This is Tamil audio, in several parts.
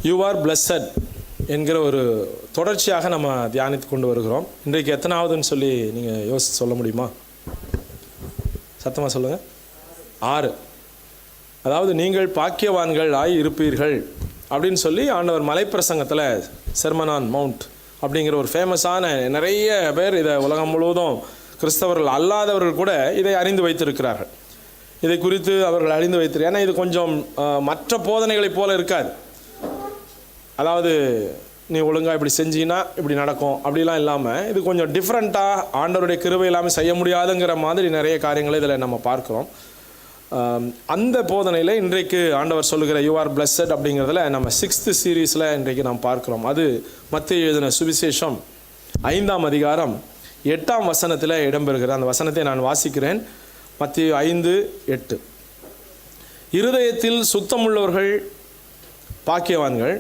யூ ஆர் பிளஸட் என்கிற ஒரு தொடர்ச்சியாக நம்ம தியானித்து கொண்டு வருகிறோம். இன்றைக்கு எத்தனாவதுன்னு சொல்லி நீங்கள் யோசித்து சொல்ல முடியுமா? சத்தமாக சொல்லுங்கள். 6. அதாவது நீங்கள் பாக்கியவான்கள் ஆகி இருப்பீர்கள் அப்படின்னு சொல்லி ஆண்டவர் மலைப்பிரசங்கத்தில் செர்மன் ஆன் மவுண்ட் அப்படிங்கிற ஒரு ஃபேமஸான, நிறைய பேர் இதை உலகம் முழுவதும் கிறிஸ்தவர்கள் அல்லாதவர்கள் கூட இதை அறிந்து வைத்திருக்கிறார்கள். இதை குறித்து அவர்கள் அறிந்து வைத்திரு. ஏன்னா இது கொஞ்சம் மற்ற போதனைகளைப் போல இருக்காது. அதாவது நீ ஒழுங்காக இப்படி செஞ்சீங்கன்னா இப்படி நடக்கும் அப்படிலாம் இல்லாமல் இது கொஞ்சம் டிஃப்ரெண்ட்டாக ஆண்டவருடைய கிருபை இல்லாமல் செய்ய முடியாதுங்கிற மாதிரி நிறைய காரியங்களை இதில் நம்ம பார்க்குறோம். அந்த போதனையில் இன்றைக்கு ஆண்டவர் சொல்லுகிற யூ ஆர் பிளஸட் அப்படிங்கிறதுல நம்ம 6th சீரீஸில் இன்றைக்கு நாம் பார்க்குறோம். அது மத்தேயு எழுதின சுவிசேஷம் 5ஆம் அதிகாரம் 8ஆம் வசனத்தில் இடம்பெறுகிற அந்த வசனத்தை நான் வாசிக்கிறேன். மத்தேயு 5:8. இருதயத்தில் சுத்தமுள்ளவர்கள் பாக்கியவான்கள்,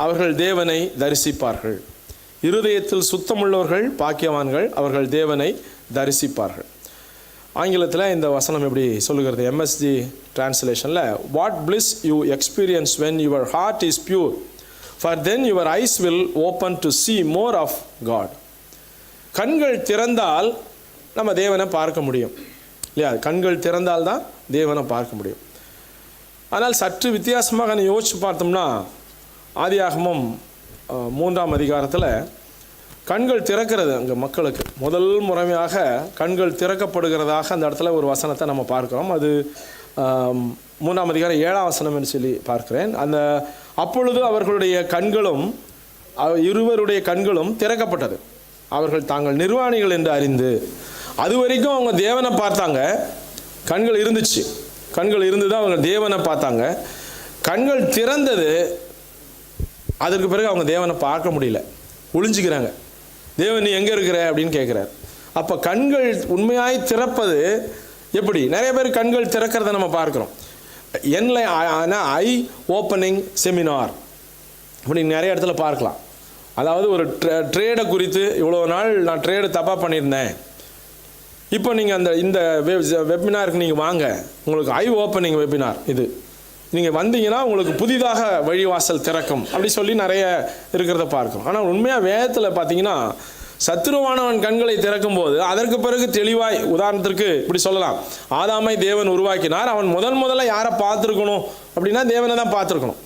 அவர்கள் தேவனை தரிசிப்பார்கள். இருதயத்தில் சுத்தமுள்ளவர்கள் பாக்கியவான்கள், அவர்கள் தேவனை தரிசிப்பார்கள். ஆங்கிலத்தில் இந்த வசனம் எப்படி சொல்லுகிறது? MSG டிரான்ஸ்லேஷனில், what bliss you experience when your heart is pure, for then your eyes will open to see more of God. கண்கள் திறந்தால் நம்ம தேவனை பார்க்க முடியும் இல்லையா? கண்கள் திறந்தால் தான் தேவனை பார்க்க முடியும். ஆனால் சற்று வித்தியாசமாக நீ யோசிச்சு பார்த்தோம்னா, ஆதியாகமம் 3ஆம் அதிகாரத்தில் கண்கள் திறக்கிறது அங்கே மக்களுக்கு முதல் முறையாக கண்கள் திறக்கப்படுகிறதாக அந்த இடத்துல ஒரு வசனத்தை நம்ம பார்க்குறோம். அது 3ஆம் அதிகாரம் 7ஆம் வசனம் என்று சொல்லி பார்க்கிறேன். அப்பொழுது அவர்களுடைய கண்களும் இருவருடைய கண்களும் திறக்கப்பட்டது, அவர்கள் தாங்கள் நிர்வாணிகள் என்று அறிந்து. அது வரைக்கும் அவங்க தேவனை பார்த்தாங்க, கண்கள் இருந்துச்சு, கண்கள் இருந்து தான் அவங்க தேவனை பார்த்தாங்க. கண்கள் திறந்தது, அதற்கு பிறகு அவங்க தேவனை பார்க்க முடியல, ஒளிஞ்சிக்கிறாங்க. தேவன் நீ எங்கே இருக்கிற அப்படின்னு கேட்குறார். அப்போ கண்கள் உண்மையாய் திறப்பது எப்படி? நிறைய பேர் கண்கள் திறக்கிறத நம்ம பார்க்குறோம். ஐ ஓப்பனிங் செமினார் அப்படின்னு நிறைய இடத்துல பார்க்கலாம். அதாவது ஒரு ட்ரேடை குறித்து, இவ்வளோ நாள் நான் ட்ரேடு தப்பாக பண்ணியிருந்தேன், இப்போ நீங்கள் இந்த வெபினாருக்கு நீங்கள் வாங்க, உங்களுக்கு ஐ ஓப்பனிங் வெபினார் இது, நீங்கள் வந்தீங்கன்னா உங்களுக்கு புதிதாக வழிவாசல் திறக்கும் அப்படி சொல்லி நிறைய இருக்கிறத பார்க்கும். ஆனால் உண்மையாக வேதத்தில் பார்த்தீங்கன்னா, சத்துருவானவன் கண்களை திறக்கும் போது அதற்கு பிறகு தெளிவாய், உதாரணத்திற்கு இப்படி சொல்லலாம், ஆதாமை தேவன் உருவாக்கினார், அவன் முதல்ல யாரை பார்த்துருக்கணும் அப்படின்னா தேவனை தான் பார்த்துருக்கணும்.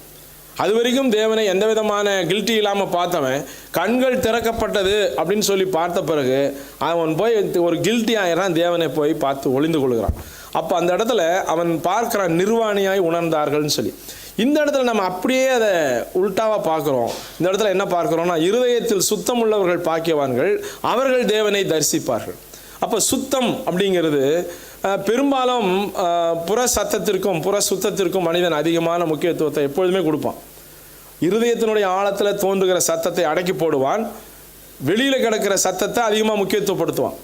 அது வரைக்கும் தேவனை எந்த விதமான கில்ட்டி இல்லாமல் பார்த்தவன் கண்கள் திறக்கப்பட்டது அப்படின்னு சொல்லி பார்த்த பிறகு அவன் போய் ஒரு கில்ட்டி ஆகிறான், தேவனை போய் பார்த்து ஒளிந்து கொள்கிறான். அப்போ அந்த இடத்துல அவன் பார்க்குறான், நிர்வாணியாய் உணர்ந்தார்கள்னு சொல்லி. இந்த இடத்துல நம்ம அப்படியே அதை உல்டாவாக பார்க்குறோம். இந்த இடத்துல என்ன பார்க்குறோம்னா, இருதயத்தில் சுத்தம் உள்ளவர்கள் பாக்கியவான்கள், அவர்கள் தேவனை தரிசிப்பார்கள். அப்போ சுத்தம் அப்படிங்கிறது பெரும்பாலும் புற சத்தத்திற்கும் புற சுத்தத்திற்கும் மனிதன் அதிகமான முக்கியத்துவத்தை எப்பொழுதுமே கொடுப்பான். இருதயத்தினுடைய ஆழத்தில் தோன்றுகிற சத்தத்தை அடக்கி போடுவான், வெளியில் கிடக்கிற சத்தத்தை அதிகமாக முக்கியத்துவப்படுத்துவான்.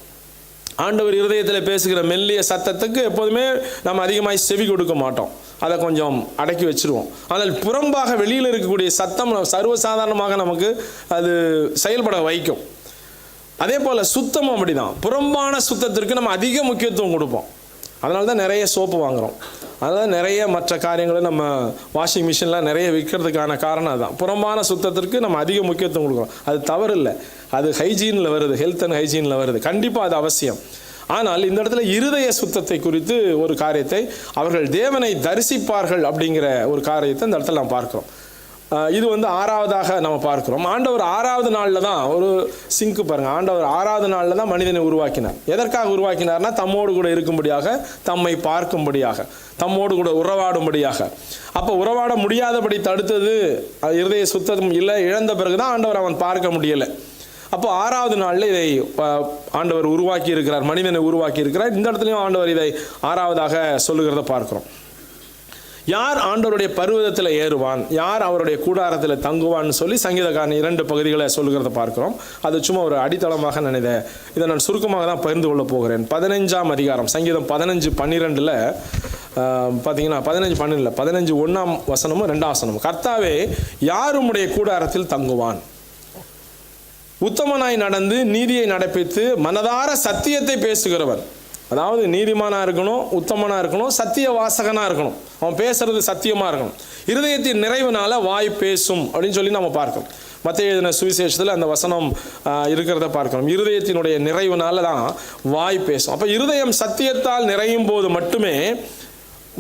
ஆண்டவர் இருதயத்தில் பேசுகிற மெல்லிய சத்தத்துக்கு எப்போதுமே நம்ம அதிகமாக செவி கொடுக்க மாட்டோம், அதை கொஞ்சம் அடக்கி வச்சுருவோம். ஆனால் புறம்பாக வெளியில் இருக்கக்கூடிய சத்தம் சர்வசாதாரணமாக நமக்கு அது செயல்பட வைக்கும். அதே போல் சுத்தமும் அப்படி தான். புறம்பான சுத்தத்திற்கு நம்ம அதிக முக்கியத்துவம் கொடுப்போம். அதனால தான் நிறைய சோப்பு வாங்குகிறோம், அதனால் நிறைய மற்ற காரியங்களை நம்ம வாஷிங் மிஷின்லாம் நிறைய விற்கிறதுக்கான காரணம் அதுதான். புறம்பான சுத்தத்திற்கு நம்ம அதிக முக்கியத்துவம் கொடுக்குறோம். அது தவறு இல்லை, அது ஹைஜீனில் வருது, ஹெல்த் அண்ட் ஹைஜீனில் வருது, கண்டிப்பாக அது அவசியம். ஆனால் இந்த இடத்துல இருதய சுத்தத்தை குறித்து ஒரு காரியத்தை, அவர்கள் தேவனை தரிசிப்பார்கள் அப்படிங்கிற ஒரு காரியத்தை இந்த இடத்துல நாம் பார்க்குறோம். இது 6வதாக நம்ம பார்க்குறோம். ஆண்டவர் 6வது நாளில் தான் ஒரு சிங்க்கு பாருங்கள், ஆண்டவர் 6வது நாளில் தான் மனிதனை உருவாக்கினார். எதற்காக உருவாக்கினார்னா, தம்மோடு கூட இருக்கும்படியாக, தம்மை பார்க்கும்படியாக, தம்மோடு கூட உறவாடும்படியாக. அப்போ உறவாட முடியாதபடி தடுத்தது இருதய சுத்தம் இல்லை, இழந்த பிறகு தான் ஆண்டவர் அவன் பார்க்க முடியலை. அப்போ 6வது நாளில் இதை ஆண்டவர் உருவாக்கி இருக்கிறார், மனிதனை உருவாக்கி இருக்கிறார். இந்த இடத்துலையும் ஆண்டவர் இதை 6வதாக சொல்லுகிறத பார்க்குறோம். யார் ஆண்டவருடைய பர்வதத்தில் ஏறுவான், யார் அவருடைய கூடாரத்தில் தங்குவான்னு சொல்லி சங்கீதக்காரன் 2 பகுதிகளை சொல்லுகிறத பார்க்கிறோம். அது சும்மா ஒரு அடித்தளமாக நினைதேன், இதை நான் சுருக்கமாக தான் பகிர்ந்து கொள்ள போகிறேன். 15ஆம் அதிகாரம் சங்கீதம் 15:12 பார்த்தீங்கன்னா 15:12 15:1 வசனமும் 2ஆம் வசனமும், கர்த்தாவே யார் உம்முடைய கூடாரத்தில் தங்குவான், உத்தமனாய் நடந்து நீதியை நடப்பித்து மனதார சத்தியத்தை பேசுகிறவன். அதாவது நீதிமானாக இருக்கணும், உத்தமனாக இருக்கணும், சத்திய வாசகனாக இருக்கணும், அவன் பேசுறது சத்தியமாக இருக்கணும். இருதயத்தின் நிறைவுனால வாய் பேசும் அப்படின்னு சொல்லி நம்ம பார்க்கணும். மத்தேயு எழுதின சுவிசேஷத்தில் அந்த வசனம் இருக்கிறத பார்க்கணும். இருதயத்தினுடைய நிறைவுனால தான் வாய் பேசும். அப்போ இருதயம் சத்தியத்தால் நிறையும் போது மட்டுமே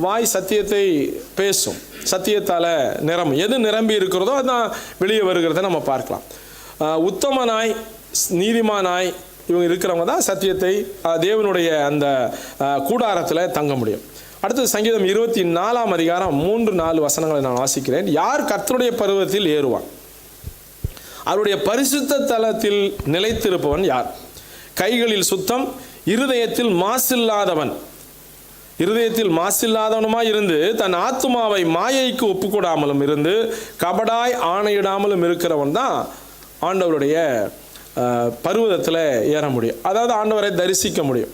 வாய் சத்தியத்தை பேசும். சத்தியத்தால் எது நிரம்பி இருக்கிறதோ அதுதான் வெளியே வருகிறத நம்ம பார்க்கலாம். உத்தமனாய் நீதிமானாய் இவங்க இருக்கிறவங்க தான் சத்தியத்தை தேவனுடைய அந்த கூடாரத்தில் தங்க முடியும். அடுத்தது சங்கீதம் 24ஆம் அதிகாரம் 3-4 வசனங்களை நான் வாசிக்கிறேன். யார் கர்த்தருடைய பர்வதத்தில் ஏறுவான்? அவருடைய பரிசுத்த தலத்தில் நிலைத்திருப்பவன் யார்? கைகளில் சுத்தம், இருதயத்தில் மாசில்லாதவன். இருதயத்தில் மாசில்லாதவனுமாய் இருந்து தன் ஆத்துமாவை மாயைக்கு ஒப்புக்கொடாமலும் இருந்து கபடாய் ஆணையிடாமலும் இருக்கிறவன் தான் ஆண்டவருடைய பர்வதத்தில் ஏற முடியும். அதாவது ஆண்டவரை தரிசிக்க முடியும்.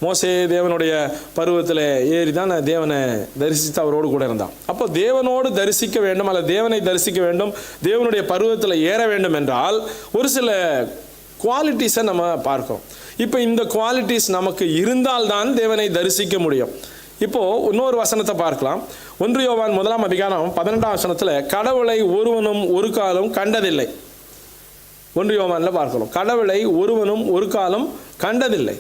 மோசே தேவனுடைய பருவத்தில் ஏறி தான் தேவனை தரிசித்து அவரோடு கூட இருந்தான். அப்போ தேவனோடு தரிசிக்க வேண்டும் அல்லது தேவனை தரிசிக்க வேண்டும், தேவனுடைய பருவத்தில் ஏற வேண்டும் என்றால் ஒரு சில குவாலிட்டிஸை நம்ம பார்க்கிறோம். இப்போ இந்த குவாலிட்டிஸ் நமக்கு இருந்தால்தான் தேவனை தரிசிக்க முடியும். இப்போது இன்னொரு வசனத்தை பார்க்கலாம். 1 யோவான் 1ஆம் அதிகாரம் 12ஆம் வசனத்தில் கடவுளை ஒருவனும் ஒரு காலம் கண்டதில்லை. 1 யோவானில் பார்க்கிறோம், கடவுளை ஒருவனும் ஒரு காலம் கண்டதில்லை.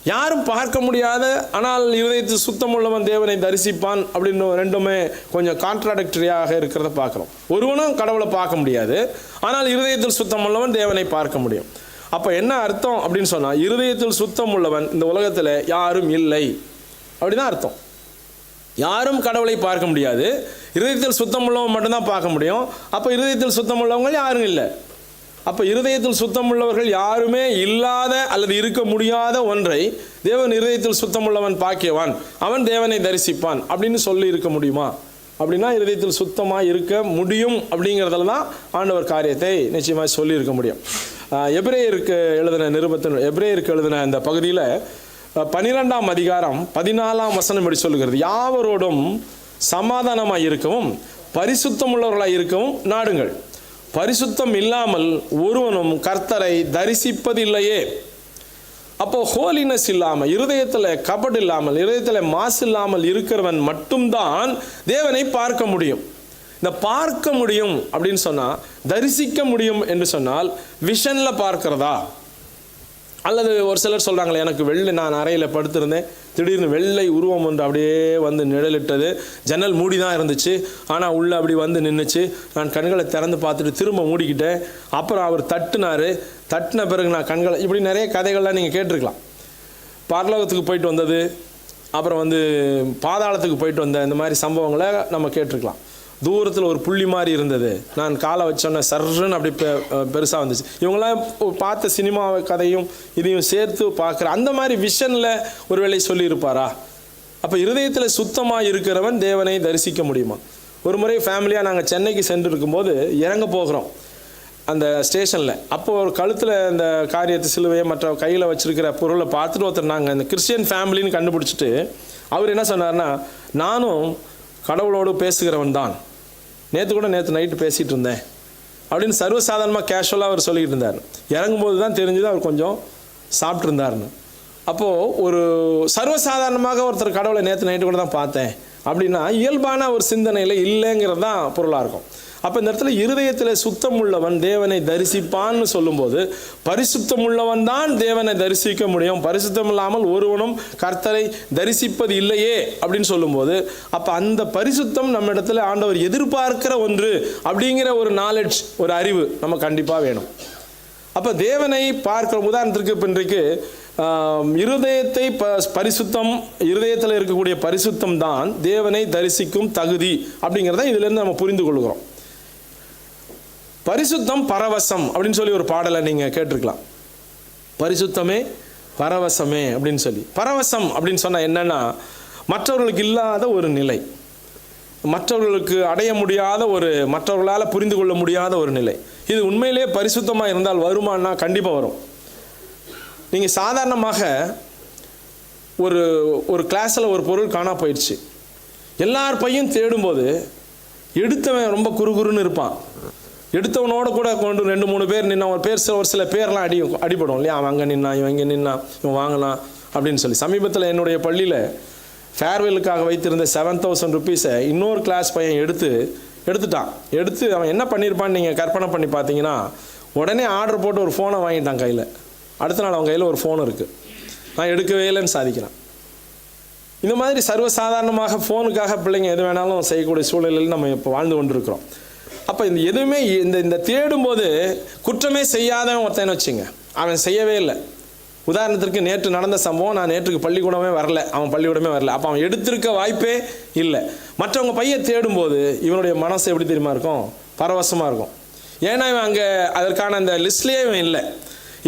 யாரும் பார்க்க முடியாத ஆனால் இருதயத்தில் சுத்தம் உள்ளவன் தேவனை தரிசிப்பான் அப்படின்னு ரெண்டுமே கொஞ்சம் கான்ட்ராடிக்டரியாக இருக்கிறத பார்க்குறோம். ஒருவனும் கடவுளை பார்க்க முடியாது, ஆனால் இருதயத்தில் சுத்தம் உள்ளவன் தேவனை பார்க்க முடியும். அப்போ என்ன அர்த்தம் அப்படின்னு சொன்னால், இருதயத்தில் சுத்தம் உள்ளவன் இந்த உலகத்தில் யாரும் இல்லை அப்படிதான் அர்த்தம். யாரும் கடவுளை பார்க்க முடியாது, இருதயத்தில் சுத்தம் உள்ளவன் மட்டும்தான் பார்க்க முடியும். அப்போ இருதயத்தில் சுத்தம் உள்ளவங்க யாரும் இல்லை. அப்போ இருதயத்தில் சுத்தம் உள்ளவர்கள் யாருமே இல்லாத அல்லது இருக்க முடியாத ஒன்றை தேவன் இருதயத்தில் சுத்தமுள்ளவன் பாக்கியவான், அவன் தேவனை தரிசிப்பான் அப்படின்னு சொல்லி இருக்க முடியுமா? அப்படின்னா இருதயத்தில் சுத்தமாக இருக்க முடியும் அப்படிங்கிறதுல தான் ஆண்டவர் காரியத்தை நிச்சயமாக சொல்லி இருக்க முடியும். எபிரேயருக்கு எழுதின இந்த பகுதியில் 12ஆம் அதிகாரம் 14ஆம் வசனம் இப்படி சொல்லுகிறது, யாவரோடும் சமாதானமாக இருக்கவும் பரிசுத்தம் உள்ளவர்களாக இருக்கவும் நாடுங்கள், பரிசுத்தம் இல்லாமல் ஒருவனும் கர்த்தரை தரிசிப்பதில்லையே. அப்போ ஹோலினஸ் இல்லாமல், இருதயத்தில் கபடு இல்லாமல், இருதயத்தில் மாசு இல்லாமல் இருக்கிறவன் மட்டும்தான் தேவனை பார்க்க முடியும். இந்த பார்க்க முடியும் அப்படின்னு சொன்னால், தரிசிக்க முடியும் என்று சொன்னால் விஷனில் பார்க்கிறதா? அல்லது ஒரு சிலர் சொல்கிறாங்களே, எனக்கு வெள்ளை, நான் அறையில் படுத்திருந்தேன், திடீர்னு வெள்ளை உருவம் ஒன்று அப்படியே வந்து நிழலிட்டது, ஜன்னல் மூடி தான் இருந்துச்சு, ஆனால் உள்ளே அப்படி வந்து நின்றுச்சு, நான் கண்களை திறந்து பார்த்துட்டு திரும்ப மூடிக்கிட்டேன், அப்புறம் அவர் தட்டின பிறகு நான் கண்களை, இப்படி நிறைய கதைகள்லாம் நீங்கள் கேட்டிருக்கலாம். பரலோகத்துக்கு போயிட்டு வந்தது, அப்புறம் வந்து பாதாளத்துக்கு போயிட்டு வந்த இந்த மாதிரி சம்பவங்களை நம்ம கேட்டிருக்கலாம். தூரத்தில் ஒரு புள்ளி மாதிரி இருந்தது, நான் காலை வச்சோன்னே சர்ன்னு அப்படி பெருசாக வந்துச்சு. இவங்களாம் பார்த்த சினிமா கதையும் இதையும் சேர்த்து பார்க்குற அந்த மாதிரி விஷனில் ஒரு வேளை சொல்லியிருப்பாரா? அப்போ இருதயத்தில் சுத்தமாக இருக்கிறவன் தேவனை தரிசிக்க முடியுமா? ஒரு முறை ஃபேமிலியாக நாங்கள் சென்னைக்கு சென்று இருக்கும்போது இறங்க போகிறோம் அந்த ஸ்டேஷனில். அப்போது ஒரு கழுத்தில் இந்த காரியத்தை சிலுவையை மற்ற கையில் வச்சுருக்கிற பொருளை பார்த்துட்டு ஒருத்தர், நாங்கள் இந்த கிறிஸ்டியன் ஃபேமிலின்னு கண்டுபிடிச்சிட்டு அவர் என்ன சொன்னார்னா, நானும் கடவுளோடு பேசுகிறவன் தான், நேற்று நைட்டு பேசிகிட்டு இருந்தேன் அப்படின்னு சர்வசாதாரணமாக கேஷுவலாக அவர் சொல்லிக்கிட்டு இருந்தார். இறங்கும்போது தான் தெரிஞ்சது அவர் கொஞ்சம் சாப்பிட்ருந்தாருன்னு. அப்போது ஒரு சர்வசாதாரணமாக ஒருத்தர் கடவுளை நேற்று நைட்டு கூட தான் பார்த்தேன் அப்படின்னா இயல்பான ஒரு சிந்தனையில் இல்லைங்கிறது தான் பொருளாக இருக்கும். அப்போ இந்த இடத்துல இருதயத்தில் சுத்தம் உள்ளவன் தேவனை தரிசிப்பான்னு சொல்லும்போது, பரிசுத்தம் உள்ளவன் தான் தேவனை தரிசிக்க முடியும், பரிசுத்தம் இல்லாமல் ஒருவனும் கர்த்தரை தரிசிப்பது இல்லையே அப்படின்னு சொல்லும்போது, அப்போ அந்த பரிசுத்தம் நம்ம இடத்துல ஆண்டவர் எதிர்பார்க்கிற ஒன்று அப்படிங்கிற ஒரு நாலெட்ஜ், ஒரு அறிவு நம்ம கண்டிப்பாக வேணும். அப்போ தேவனை பார்க்கிற, உதாரணத்திற்கு இப்போ இன்றைக்கு இருதயத்தை பரிசுத்தம், இருதயத்தில் இருக்கக்கூடிய பரிசுத்தம் தான் தேவனை தரிசிக்கும் தகுதி அப்படிங்கிறத இதிலிருந்து நம்ம புரிந்து கொள்கிறோம். பரிசுத்தம் பரவசம் அப்படின்னு சொல்லி ஒரு பாடலை நீங்கள் கேட்டிருக்கலாம். பரிசுத்தமே பரவசமே அப்படின்னு சொல்லி. பரவசம் அப்படின்னு சொன்னால் என்னன்னா, மற்றவர்களுக்கு இல்லாத ஒரு நிலை, மற்றவர்களுக்கு அடைய முடியாத ஒரு, மற்றவர்களால் புரிந்து கொள்ள முடியாத ஒரு நிலை. இது உண்மையிலே பரிசுத்தமாக இருந்தால் வருமானா? கண்டிப்பாக வரும். நீங்கள் சாதாரணமாக ஒரு கிளாஸில் ஒரு பொருள் காணா போயிடுச்சு, எல்லார் பையன் தேடும்போது எடுத்தவன் ரொம்ப குறுகுறுன்னு இருப்பான். எடுத்தவனோட கூட கொண்டு 2-3 பேர் நின்னா, ஒரு சில பேர்லாம் அடிபடும் இல்லையா? அவன் அங்கே நின்னா, இவன் இங்கே நின்னா, இவன் வாங்கினான், அப்படின்னு சொல்லி. சமீபத்தில் என்னுடைய பள்ளியில் ஃபேர்வெலுக்காக வைத்திருந்த 7,000 ருபீஸை இன்னொரு கிளாஸ் பையன் எடுத்துட்டான். அவன் என்ன பண்ணியிருப்பான்னு நீங்கள் கற்பனை பண்ணி பார்த்தீங்கன்னா, உடனே ஆர்டர் போட்டு ஒரு ஃபோனை வாங்கிட்டான் கையில். அடுத்த நாள் அவன் கையில் ஒரு ஃபோன் இருக்குது. நான் எடுக்கவே இல்லைன்னு சாதிக்கிறான். இந்த மாதிரி சர்வசாதாரணமாக ஃபோனுக்காக பிள்ளைங்க எது வேணாலும் செய்யக்கூடிய சூழ்நிலையில் நம்ம இப்போ வாழ்ந்து கொண்டிருக்கிறோம். அப்போ இந்த எதுவுமே இந்த தேடும்போது குற்றமே செய்யாதவன் ஒருத்தன்னு வச்சுங்க, அவன் செய்யவே இல்லை. உதாரணத்திற்கு நேற்று நடந்த சம்பவம், நான் நேற்றுக்கு பள்ளிக்கூடமே வரல, அவன் பள்ளிக்கூடமே வரல. அப்போ அவன் எடுத்திருக்க வாய்ப்பே இல்லை. மற்றவங்க பையன் தேடும்போது இவனுடைய மனசு எப்படி தெரியுமா இருக்கும்? பரவசமாக இருக்கும். ஏன்னா இவன் அங்கே அதற்கான அந்த லிஸ்ட்லேயே இவன் இல்லை,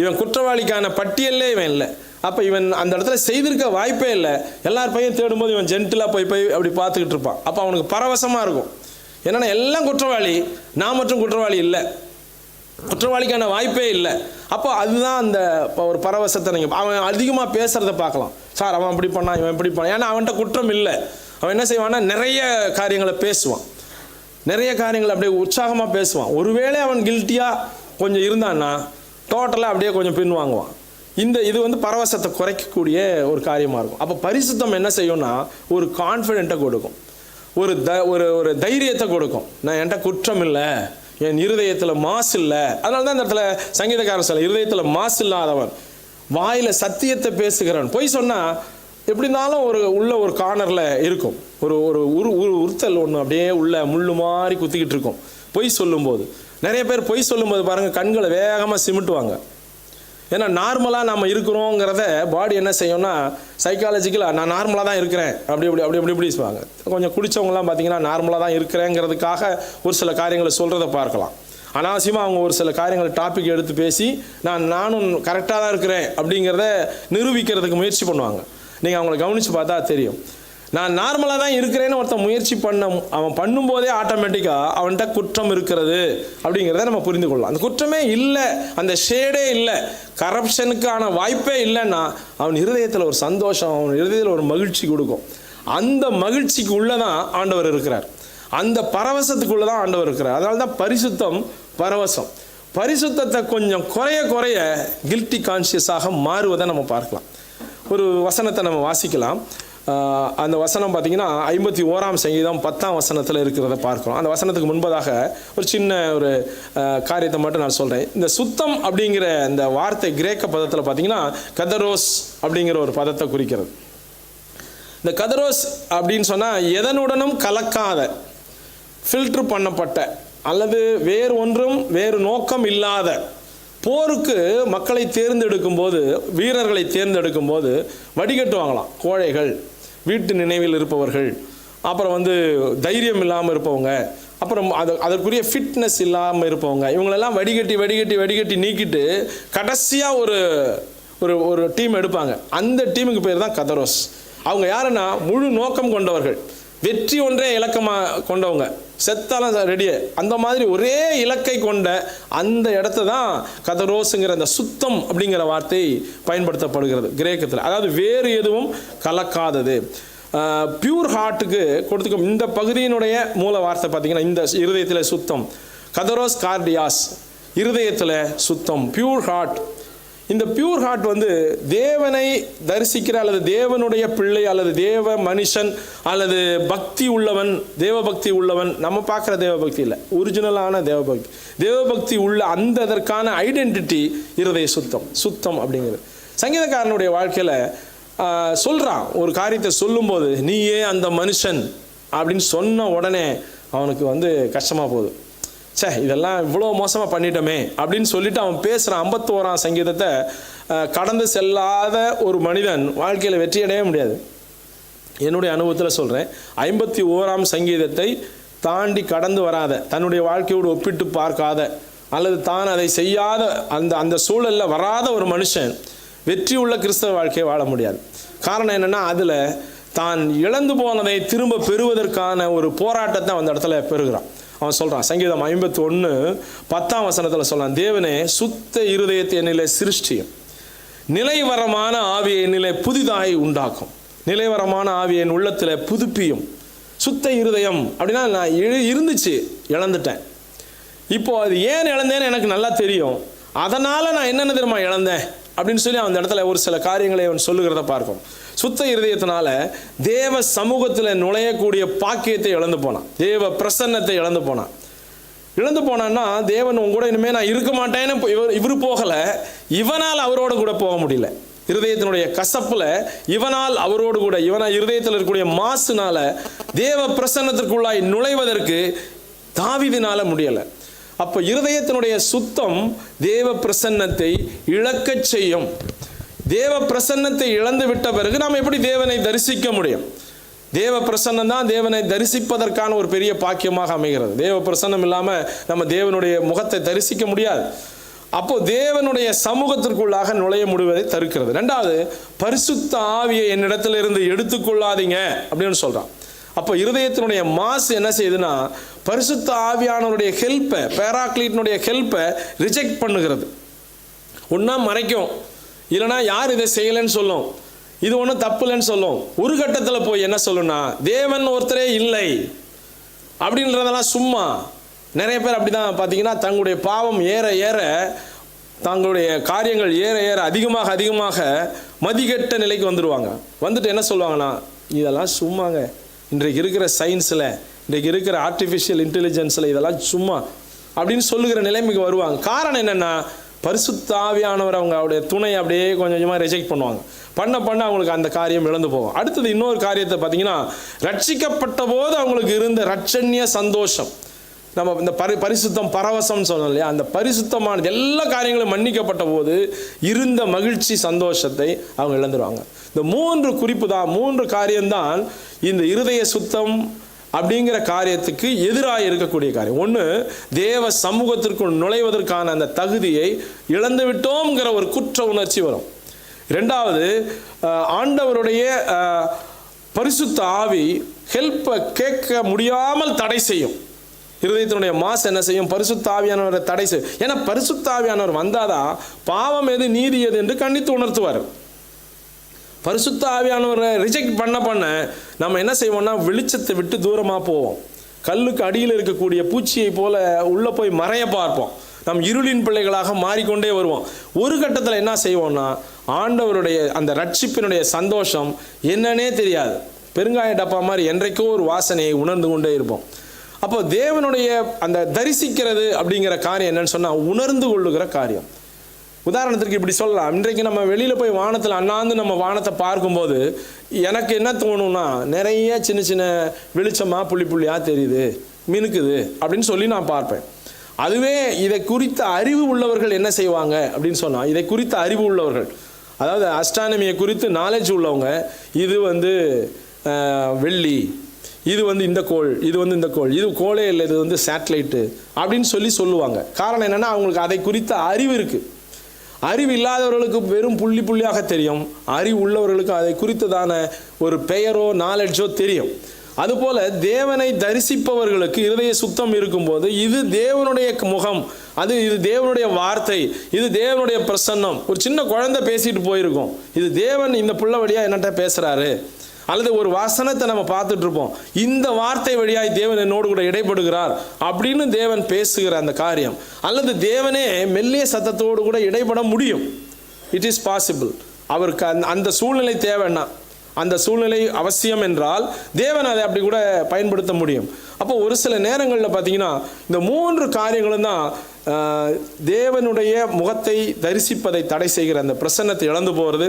இவன் குற்றவாளிக்கான பட்டியலே இவன் இல்லை. அப்போ இவன் அந்த இடத்துல செய்திருக்க வாய்ப்பே இல்லை. எல்லார் பையன் தேடும்போது இவன் ஜென்டிலாக போய் அப்படி பார்த்துக்கிட்டு இருப்பான். அப்போ அவனுக்கு பரவசமாக இருக்கும். என்னென்னா எல்லாம் குற்றவாளி, நான் மட்டும் குற்றவாளி இல்லை, குற்றவாளிக்கான வாய்ப்பே இல்லை. அப்போ அதுதான் அந்த ஒரு பரவசத்தை நீங்கள் அவன் அதிகமாக பேசுகிறத பார்க்கலாம். சார் அவன் இப்படி பண்ணான், இவன் இப்படி பண்ணான். ஏன்னா அவன்கிட்ட குற்றம் இல்லை. அவன் என்ன செய்வான்னா நிறைய காரியங்களை பேசுவான், நிறைய காரியங்களை அப்படியே உற்சாகமாக பேசுவான். ஒருவேளை அவன் கில்ட்டியாக கொஞ்சம் இருந்தான்னா டோட்டலாக அப்படியே கொஞ்சம் பின் வாங்குவான். இது வந்து பரவசத்தை குறைக்கக்கூடிய ஒரு காரியமாக இருக்கும். அப்போ பரிசுத்தம் என்ன செய்யும்னா ஒரு கான்ஃபிடென்ட்டை கொடுக்கும், ஒரு தைரியத்தை கொடுக்கும். நான் என்கிட்ட குற்றம் இல்லை, என் இருதயத்தில் மாசு இல்லை. அதனால தான் இந்த இடத்துல சங்கீதக்காரன் சொல்ல, இருதயத்தில் மாசு இல்லாதவன், வாயில் சத்தியத்தை பேசுகிறவன். பொய் சொன்னால் எப்படி இருந்தாலும் உள்ள ஒரு கார்னரில் இருக்கும், ஒரு உறுத்தல் ஒன்று அப்படியே உள்ள முள்ளு மாதிரி குத்திக்கிட்டு இருக்கும் பொய் சொல்லும்போது. நிறைய பேர் பொய் சொல்லும்போது பாருங்கள் கண்களை வேகமாக சிமிட்டுவாங்க. ஏன்னா நார்மலாக நம்ம இருக்கிறோங்கிறத பாடி என்ன செய்யும்னா சைக்காலஜிக்கலாக நான் நார்மலாக தான் இருக்கிறேன் அப்படி சொல்லுவாங்க. கொஞ்சம் குடித்தவங்களாம் பார்த்தீங்கன்னா நார்மலாக தான் இருக்கிறேங்கிறதுக்காக ஒரு சில காரியங்களை சொல்கிறத பார்க்கலாம். அனாவசியமாக அவங்க ஒரு சில காரியங்களை டாபிக் எடுத்து பேசி நானும் கரெக்டாக தான் இருக்கிறேன் அப்படிங்கிறத நிரூபிக்கிறதுக்கு முயற்சி பண்ணுவாங்க. நீங்கள் அவங்கள கவனித்து பார்த்தா தெரியும். நான் நார்மலாக தான் இருக்கிறேன்னு ஒருத்தன் முயற்சி அவன் பண்ணும்போதே ஆட்டோமேட்டிக்காக அவன்கிட்ட குற்றம் இருக்கிறது அப்படிங்கிறத நம்ம புரிந்து கொள்ளலாம். அந்த குற்றமே இல்லை, அந்த ஷேடே இல்லை, கரப்ஷனுக்கான வாய்ப்பே இல்லைன்னா அவன் இருதயத்தில் ஒரு சந்தோஷம், அவன் இருதயத்தில் ஒரு மகிழ்ச்சி கொடுக்கும். அந்த மகிழ்ச்சிக்கு உள்ளே தான் ஆண்டவர் இருக்கிறார், அந்த பரவசத்துக்குள்ளே தான் ஆண்டவர் இருக்கிறார். அதனால தான் பரிசுத்தம் பரவசம். பரிசுத்தத்தை கொஞ்சம் குறைய கில்ட்டி கான்ஷியஸாக மாறுவதை நம்ம பார்க்கலாம். ஒரு வசனத்தை நம்ம வாசிக்கலாம். அந்த வசனம் பார்த்தீங்கன்னா 51ஆம் சங்கீதம் 10ஆம் வசனத்தில் இருக்கிறத பார்க்குறோம். அந்த வசனத்துக்கு முன்பதாக ஒரு சின்ன ஒரு காரியத்தை மட்டும் நான் சொல்கிறேன். இந்த சுத்தம் அப்படிங்கிற இந்த வார்த்தை கிரேக்க பதத்தில் பார்த்தீங்கன்னா கதரோஸ் அப்படிங்கிற ஒரு பதத்தை குறிக்கிறது. இந்த கதரோஸ் அப்படின்னு சொன்னால் எதனுடனும் கலக்காத, ஃபில்ட்ரு பண்ணப்பட்ட அல்லது வேறு நோக்கம் இல்லாத, போருக்கு மக்களை தேர்ந்தெடுக்கும் போது, வீரர்களை தேர்ந்தெடுக்கும் போது வடிகட்டுவாங்களாம். கோழைகள், வீட்டு நினைவில் இருப்பவர்கள், அப்புறம் தைரியம் இல்லாமல் இருப்பவங்க, அப்புறம் அதற்குரிய ஃபிட்னஸ் இல்லாமல் இருப்பவங்க, இவங்களெல்லாம் வடிகட்டி நீக்கிட்டு கடைசியாக ஒரு டீம் எடுப்பாங்க. அந்த டீமுக்கு பேர் தான் கதரோஸ். அவங்க யாருன்னா முழு நோக்கம் கொண்டவர்கள், வெற்றி ஒன்றே இலக்கமாக கொண்டவங்க, செத்தாலும் ரெடியே, அந்த மாதிரி ஒரே இலக்கை கொண்ட அந்த இடத்த தான் கதரோஸுங்கிற அந்த சுத்தம் அப்படிங்கிற வார்த்தை பயன்படுத்தப்படுகிறது கிரேக்கத்தில். அதாவது வேறு எதுவும் கலக்காதது. பியூர் ஹார்ட்டுக்கு கொடுத்துக்கும் இந்த பகுதியினுடைய மூல வார்த்தை பார்த்தீங்கன்னா இந்த இருதயத்தில் சுத்தம், கதரோஸ் கார்டியாஸ், இருதயத்தில் சுத்தம், பியூர் ஹார்ட். இந்த பியூர் ஹார்ட் தேவனை தரிசிக்கிற அல்லது தேவனுடைய பிள்ளை அல்லது தேவ மனுஷன் அல்லது பக்தி உள்ளவன், தேவபக்தி உள்ளவன், நம்ம பார்க்குற தேவபக்தி இல்லை, ஒரிஜினலான தேவபக்தி உள்ள அதற்கான ஐடென்டிட்டி இருதய சுத்தம் அப்படிங்கிறது. சங்கீதக்காரனுடைய வாழ்க்கையில் சொல்கிறான், ஒரு காரியத்தை சொல்லும்போது நீயே அந்த மனுஷன் அப்படின்னு சொன்ன உடனே அவனுக்கு கஷ்டமாக போகுது. இதெல்லாம் இவ்வளோ மோசமாக பண்ணிட்டோமே அப்படின்னு சொல்லிட்டு அவன் பேசுகிறான். 51ஆம் சங்கீதத்தை கடந்து செல்லாத ஒரு மனிதன் வாழ்க்கையில் வெற்றியடைய முடியாது. என்னுடைய அனுபவத்தில் சொல்கிறேன், 51ஆம் சங்கீதத்தை தாண்டி கடந்து வராத, தன்னுடைய வாழ்க்கையோடு ஒப்பிட்டு பார்க்காத அல்லது தான் அதை செய்யாத அந்த சூழலில் வராத ஒரு மனுஷன் வெற்றி உள்ள கிறிஸ்தவ வாழ்க்கையை வாழ முடியாது. காரணம் என்னென்னா அதில் தான் இழந்து போனதை திரும்ப பெறுவதற்கான ஒரு போராட்டத்தை அந்த இடத்துல பெறுகிறான். அவன் சொல்கிறான், சங்கீதம் 51:10 வசனத்தில் சொல்கிறான், தேவனே சுத்த இருதயத்தை என்னிலே சிருஷ்டியும், நிலைவரமான ஆவியை என்னிலே புதிதாய் உண்டாக்கும். நிலைவரமான ஆவியை என் உள்ளத்தில் புதுப்பியும். சுத்த இருதயம் அப்படின்னா நான் இருந்துச்சு, இழந்துட்டேன். இப்போ அது ஏன் இழந்தேன்னு எனக்கு நல்லா தெரியும். அதனால் நான் என்னென்ன தெரியுமா இழந்தேன், அப்படின்னு சொல்லி அந்த இடத்துல ஒரு சில காரியங்களை அவன் சொல்லுகிறத பார்க்கும். சுத்த இருதயத்தினால தேவ சமூகத்தில் நுழையக்கூடிய பாக்கியத்தை இழந்து போனான், தேவ பிரசன்னத்தை இழந்து போனான். இழந்து போனான்னா தேவன் உங்க கூட இனிமேல் நான் இருக்க மாட்டேன்னு இவர் போகலை, இவனால் அவரோட கூட போக முடியல. இருதயத்தினுடைய கசப்புல இவனால் அவரோடு கூட இருதயத்தில் இருக்கக்கூடிய மாசுனால தேவ பிரசன்னத்திற்குள்ளாய் நுழைவதற்கு தாவீதினால முடியல. அப்ப இருதயத்தினுடைய சுத்தம் தேவ பிரசன்னத்தை இழக்கச் செய்யும். தேவ பிரசன்னத்தை இழந்து விட்ட பிறகு நாம் எப்படி தேவனை தரிசிக்க முடியும்? தேவ பிரசன்னம் தான் தேவனை தரிசிப்பதற்கான ஒரு பெரிய பாக்கியமாக அமைகிறது. தேவ பிரசன்னம் இல்லாம நம்ம தேவனுடைய முகத்தை தரிசிக்க முடியாது. அப்போ தேவனுடைய சமூகத்திற்குள்ளாக நுழைய முடிவதை தடுக்கிறது. ரெண்டாவது, பரிசுத்த ஆவியை என்னிடத்துல இருந்து எடுத்துக்கொள்ளாதீங்க அப்படின்னு சொல்றான். அப்போ இருதயத்தினுடைய மாசு என்ன செய்யுதுன்னா பரிசுத்த ஆவியானவருடைய ஹெல்ப்பை, பேராக்லீட்டினுடைய ஹெல்ப்பை ரிஜெக்ட் பண்ணுகிறது. ஒன்றா மறைக்கும், இல்லைனா யார் இதை செய்யலைன்னு சொல்லும், இது ஒன்றும் தப்பு இல்லைன்னு சொல்லும். ஒரு கட்டத்தில் போய் என்ன சொல்லுன்னா தேவன் ஒருத்தரே இல்லை அப்படின்றதெல்லாம் சும்மா. நிறைய பேர் அப்படிதான் பார்த்தீங்கன்னா தங்களுடைய பாவம் ஏற ஏற, தங்களுடைய காரியங்கள் ஏற ஏற அதிகமாக அதிகமாக மதிகெட்ட நிலைக்கு வந்துடுவாங்க. வந்துட்டு என்ன சொல்லுவாங்கன்னா இதெல்லாம் சும்மாங்க, இன்றைக்கு இருக்கிற சயின்ஸில், இன்றைக்கு இருக்கிற ஆர்டிஃபிஷியல் இன்டெலிஜென்ஸில் இதெல்லாம் சும்மா அப்படின்னு சொல்லுகிற நிலைமைக்கு வருவாங்க. காரணம் என்னென்னா பரிசுத்த ஆவியானவர் அவங்களுடைய துணை அப்படியே கொஞ்சம் கொஞ்சமாக ரிஜெக்ட் பண்ணுவாங்க. பண்ண அவங்களுக்கு அந்த காரியம் இழந்து போகும். அடுத்தது இன்னொரு காரியத்தை பார்த்தீங்கன்னா ரட்சிக்கப்பட்ட போது அவங்களுக்கு இருந்த ரட்சண்ய சந்தோஷம், நம்ம இந்த பரிசுத்தம் பரவசம் சொல்லணும் இல்லையா, அந்த பரிசுத்தமானது எல்லா காரியங்களும் மன்னிக்கப்பட்ட போது இருந்த மகிழ்ச்சி சந்தோஷத்தை அவங்க இழந்துருவாங்க. இந்த மூன்று குறிப்பு தான், மூன்று காரியம்தான் இந்த இருதய சுத்தம் அப்படிங்கிற காரியத்துக்கு எதிராக இருக்கக்கூடிய காரியம். ஒன்று, தேவ சமூகத்திற்குள் நுழைவதற்கான அந்த தகுதியை இழந்து விட்டோம்ங்கிற ஒரு குற்ற உணர்ச்சி வரும். ரெண்டாவது, ஆண்டவருடைய பரிசுத்த ஆவி ஹெல்ப்பை கேட்க முடியாமல் தடை செய்யும். இருதயத்தினுடைய மாசு என்ன செய்யும்? பரிசுத்த ஆவியானவரை தடை செய்யும். ஏன்னா பரிசுத்த ஆவியானவர் வந்தாதான் பாவம் எது நீதி எது என்று கண்டித்து உணர்த்துவார். பரிசுத்த ஆவியானவரை ரிஜெக்ட் பண்ண நம்ம என்ன செய்வோம்னா வெளிச்சத்தை விட்டு தூரமாக போவோம். கல்லுக்கு அடியில் இருக்கக்கூடிய பூச்சியை போல உள்ளே போய் மறைய பார்ப்போம். நம் இருளின் பிள்ளைகளாக மாறிக்கொண்டே வருவோம். ஒரு கட்டத்தில் என்ன செய்வோம்னா ஆண்டவருடைய அந்த ரட்சிப்பினுடைய சந்தோஷம் என்னன்னே தெரியாது, பெருங்காய டப்பா மாதிரி என்றைக்கோ ஒரு வாசனையை உணர்ந்து கொண்டே இருப்போம். அப்போ தேவனுடைய அந்த தரிசிக்கிறது அப்படிங்கிற காரியம் என்னன்னு சொன்னால் உணர்ந்து கொள்ளுகிற காரியம். உதாரணத்திற்கு இப்படி சொல்லலாம், இன்றைக்கு நம்ம வெளியில் போய் வானத்தில் அண்ணாந்து நம்ம வானத்தை பார்க்கும்போது எனக்கு என்ன தோணும்னா நிறைய சின்ன சின்ன வெளிச்சமாக புள்ளி புள்ளியாக தெரியுது, மினுக்குது அப்படின்னு சொல்லி நான் பார்ப்பேன். அதுவே இதை குறித்த அறிவு உள்ளவர்கள் என்ன செய்வாங்க அப்படின்னு சொன்னால், இதை குறித்த அறிவு உள்ளவர்கள், அதாவது அஸ்ட்ரானமியை குறித்து நாலேஜ் உள்ளவங்க, இது வெள்ளி, இது இந்த கோள், இது இந்த கோள், இது கோளே இல்லை, இது சேட்டலைட்டு அப்படின்னு சொல்லுவாங்க. காரணம் என்னென்னா அவங்களுக்கு அதை குறித்த அறிவு இருக்குது. அறிவு இல்லாதவர்களுக்கு வெறும் புள்ளி புள்ளியாக தெரியும், அறிவு உள்ளவர்களுக்கு அதை குறித்ததான ஒரு பெயரோ நாலேஜோ தெரியும். அதுபோல தேவனை தரிசிப்பவர்களுக்கு இருதய சுத்தம் இருக்கும்போது இது தேவனுடைய முகம், இது தேவனுடைய வார்த்தை, இது தேவனுடைய பிரசன்னம். ஒரு சின்ன குழந்தை பேசிட்டு போயிருக்கோம், இது தேவன் இந்த புள்ள வழியா என்னட்ட பேசுறாரு. அல்லது ஒரு வசனத்தை நம்ம பார்த்துட்டு இருப்போம், இந்த வார்த்தை வழியாய் தேவன் என்னோடு கூட இடைப்படுகிறார் அப்படின்னு தேவன் பேசுகிற அந்த காரியம். அல்லது தேவனே மெல்லிய சத்தத்தோடு கூட இடைப்பட முடியும். It is possible. அவருக்கு அந்த சூழ்நிலை தேவைன்னா, அந்த சூழ்நிலை அவசியம் என்றால் தேவன் அதை அப்படி கூட பயன்படுத்த முடியும். அப்போ ஒரு சில நேரங்களில் பார்த்தீங்கன்னா இந்த மூன்று காரியங்களும் தான் தேவனுடைய முகத்தை தரிசிப்பதை தடை செய்கிற அந்த பிரசன்னத்தை இழந்து போகிறது,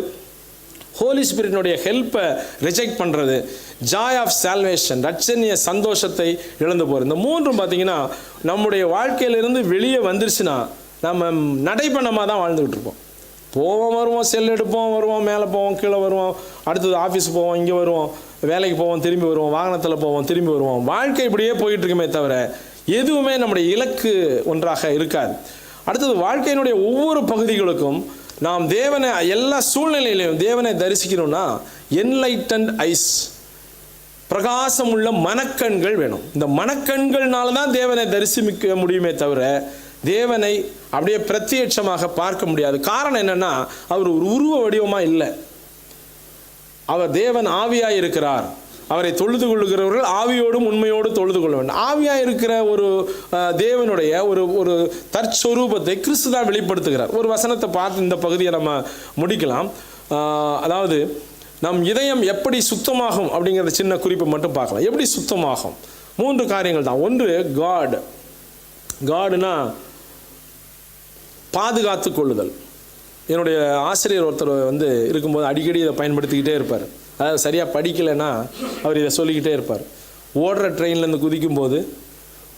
ஹோலி ஸ்பிரிட்டினுடைய ஹெல்ப்பை ரிஜெக்ட் பண்ணுறது, ஜாய் ஆஃப் சால்வேஷன் ரட்சணிய சந்தோஷத்தை இழந்து போகிறது. இந்த மூன்றும் பார்த்தீங்கன்னா நம்முடைய வாழ்க்கையிலிருந்து வெளியே வந்துருச்சுன்னா நம்ம நடைபண்ணமாக தான் வாழ்ந்துக்கிட்டு இருப்போம். போவோம் வருவோம், செல் எடுப்போம், வருவோம், மேலே போவோம், கீழே வருவோம், அடுத்தது ஆஃபீஸ் போவோம், இங்கே வருவோம், வேலைக்கு போவோம், திரும்பி வருவோம், வாகனத்தில் போவோம், திரும்பி வருவோம். வாழ்க்கை இப்படியே போயிட்டு இருக்குமே தவிர எதுவுமே நம்முடைய இலக்கு ஒன்றாக இருக்காது. அடுத்தது வாழ்க்கையினுடைய ஒவ்வொரு பகுதிகளுக்கும் நாம் தேவனை எல்லா சூழ்நிலையிலையும் தேவனை தரிசிக்கணும்னா என்லைட்டன்ட் ஐஸ், பிரகாசம் உள்ள மனக்கண்கள் வேணும். இந்த மனக்கண்கள்னால தான் தேவனை தரிசிக்க முடியுமே தவிர தேவனை அப்படியே பிரத்யட்சமாக பார்க்க முடியாது. காரணம் என்னன்னா அவர் ஒரு உருவ வடிவமா இல்லை, அவர் தேவன் ஆவியாய் இருக்கிறார். அவரை தொழுது கொள்ளுகிறவர்கள் ஆவியோடும் உண்மையோடு தொழுது கொள்ள வேண்டும். ஆவியாக இருக்கிற ஒரு தேவனுடைய ஒரு தற்சொரூபத்தை கிறிஸ்து தான் வெளிப்படுத்துகிறார். ஒரு வசனத்தை பார்த்து இந்த பகுதியை நம்ம முடிக்கலாம். அதாவது நம் இதயம் எப்படி சுத்தமாகும் அப்படிங்கிறத சின்ன குறிப்பை மட்டும் பார்க்கலாம். எப்படி சுத்தமாகும்? 3 காரியங்கள் தான். ஒன்று காடுனா பாதுகாத்து கொள்ளுதல். என்னுடைய ஆசிரியர் ஒருத்தர் இருக்கும்போது அடிக்கடி இதை பயன்படுத்திக்கிட்டே இருப்பார். அதாவது சரியாக படிக்கலைன்னா அவர் இதை சொல்லிக்கிட்டே இருப்பார். ஓடுற ட்ரெயின்லேருந்து குதிக்கும்போது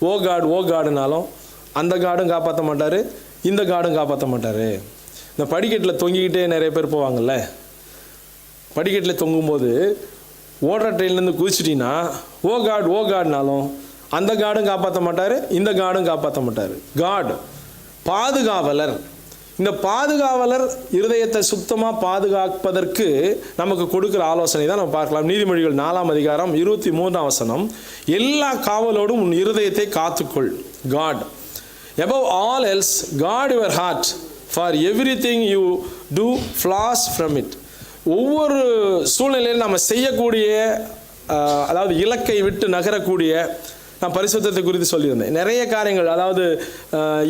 ஓ காடுனாலும் அந்த காடும் காப்பாற்ற மாட்டார், இந்த காடும் காப்பாற்ற மாட்டார். இந்த படிக்கட்டில் தொங்கிக்கிட்டே நிறைய பேர் போவாங்கள்ல, படிக்கட்டில் தொங்கும்போது ஓடுற ட்ரெயின்லேருந்து குதிச்சிட்டிங்கன்னா ஓ காடுனாலும் அந்த காடும் காப்பாற்ற மாட்டார், இந்த காடும் காப்பாற்ற மாட்டார். காட் பாதுகாவலர். இந்த பாதுகாவலர் இருதயத்தை சுத்தமாக பாதுகாப்பதற்கு நமக்கு கொடுக்குற ஆலோசனை தான் நம்ம பார்க்கலாம். நீதிமொழிகள் 4ஆம் அதிகாரம் 23ஆம் வசனம், எல்லா காவலோடும் உன் இருதயத்தை காத்துக்கொள். God above all else guard your heart, for everything you do flows from it. ஒவ்வொரு சூழ்நிலையில் நம்ம செய்யக்கூடிய அதாவது இலக்கை விட்டு நகரக்கூடிய, நான் பரிசுத்தத்தை குறித்து சொல்லியிருந்தேன். நிறைய காரியங்கள், அதாவது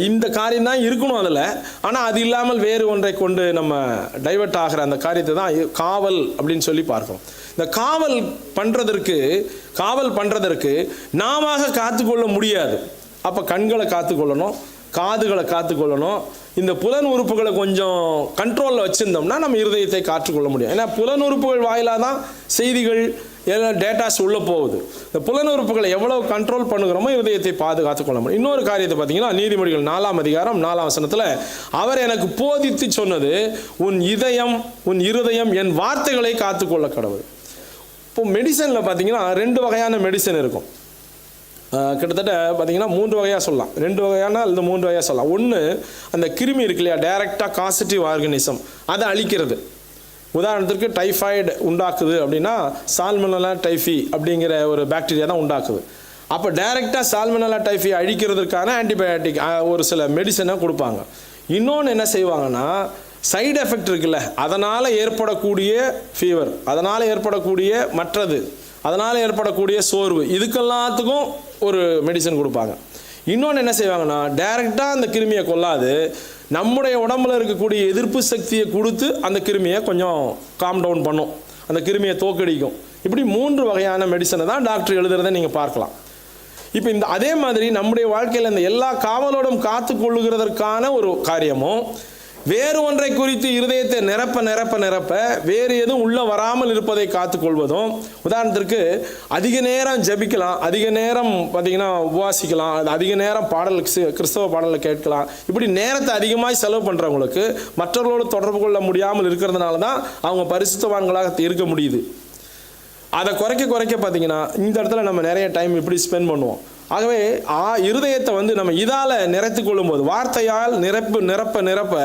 இந்த காரியம் தான் இருக்கணும் அதில், ஆனால் அது இல்லாமல் வேறு ஒன்றை கொண்டு நம்ம டைவர்ட் ஆகிற அந்த காரியத்தை தான் காவல் அப்படின்னு சொல்லி பார்க்கணும். இந்த காவல் பண்ணுறதற்கு நாம காத்துக்கொள்ள முடியாது. அப்போ கண்களை காத்துக்கொள்ளணும், காதுகளை காத்துக்கொள்ளணும். இந்த புலன் உறுப்புகளை கொஞ்சம் கண்ட்ரோலில் வச்சுருந்தோம்னா நம்ம இருதயத்தை காத்துக்கொள்ள முடியும். ஏன்னா புலன் உறுப்புகள் வாயிலாக தான் செய்திகள் எல்லாம் டேட்டாஸ் உள்ளே போகுது. இந்த புலன் உறுப்புகளை எவ்வளோ கண்ட்ரோல் பண்ணுகிறோமோ இருதயத்தை பாதுகாத்துக்கொள்ள முடியும். இன்னொரு காரியத்தை பார்த்தீங்கன்னா நீதிமொழிகள் 4ஆம் அதிகாரம் 4ஆம் வசனத்தில், அவர் எனக்கு போதித்து சொன்னது உன் இருதயம் என் வார்த்தைகளை காத்துக்கொள்ள கடவுள். இப்போ மெடிசனில் பார்த்தீங்கன்னா 2 வகையான மெடிசன் இருக்கும். கிட்டத்தட்ட பார்த்தீங்கன்னா 3 வகையாக சொல்லலாம். 2 வகையான அல்லது 3 வகையாக சொல்லலாம். ஒன்று, அந்த கிருமி இருக்கு இல்லையா, டைரெக்டாக காசிட்டிவ் ஆர்கனிசம், அதை அழிக்கிறது. உதாரணத்திற்கு டைஃபாய்டு உண்டாக்குது அப்படின்னா சால்மனலா டைஃபி அப்படிங்கிற ஒரு பாக்டீரியா தான் உண்டாக்குது. அப்போ டைரெக்டாக சால்மனலா டைஃபி அழிக்கிறதுக்கான ஆன்டிபயோட்டிக் ஒரு சில மெடிசனை கொடுப்பாங்க. இன்னொன்று என்ன செய்வாங்கன்னா, சைடு எஃபெக்ட் இருக்குல்ல, அதனால் ஏற்படக்கூடிய ஃபீவர், அதனால் ஏற்படக்கூடிய அதனால் ஏற்படக்கூடிய சோர்வு, இதுக்கெல்லாத்துக்கும் ஒரு மெடிசன் கொடுப்பாங்க. இன்னொன்று என்ன செய்வாங்கன்னா, டைரெக்டாக அந்த கிருமியை கொல்லாது, நம்முடைய உடம்புல இருக்கக்கூடிய எதிர்ப்பு சக்தியை கொடுத்து அந்த கிருமியை கொஞ்சம் காம் டவுன் பண்ணும், அந்த கிருமியை தோக்கடிக்கும். இப்படி 3 வகையான மெடிசனை தான் டாக்டர் எழுதுறதை நீங்கள் பார்க்கலாம். இப்போ அதே மாதிரி நம்முடைய வாழ்க்கையில் இந்த எல்லா காவலோடும் காத்து கொள்ளுகிறதற்கான ஒரு காரியமும், வேறு ஒன்றை குறித்து இருதயத்தை நிரப்ப வேறு எதுவும் உள்ள வராமல் இருப்பதை காத்துக்கொள்வதும். உதாரணத்திற்கு அதிக நேரம் ஜபிக்கலாம், அதிக நேரம் பார்த்தீங்கன்னா உபவாசிக்கலாம், அதிக நேரம் கிறிஸ்தவ பாடலை கேட்கலாம். இப்படி நேரத்தை அதிகமாக செலவு பண்ணுறவங்களுக்கு மற்றவர்களோடு தொடர்பு கொள்ள முடியாமல் இருக்கிறதுனால தான் அவங்க பரிசுத்தவான்களாக இருக்க முடியுது. அதை குறைக்க பார்த்தீங்கன்னா இந்த இடத்துல நம்ம நிறைய டைம் இப்படி ஸ்பெண்ட் பண்ணுவோம். ஆகவே இருதயத்தை நம்ம இதால் நிறைத்து கொள்ளும்போது, வார்த்தையால் நிரப்ப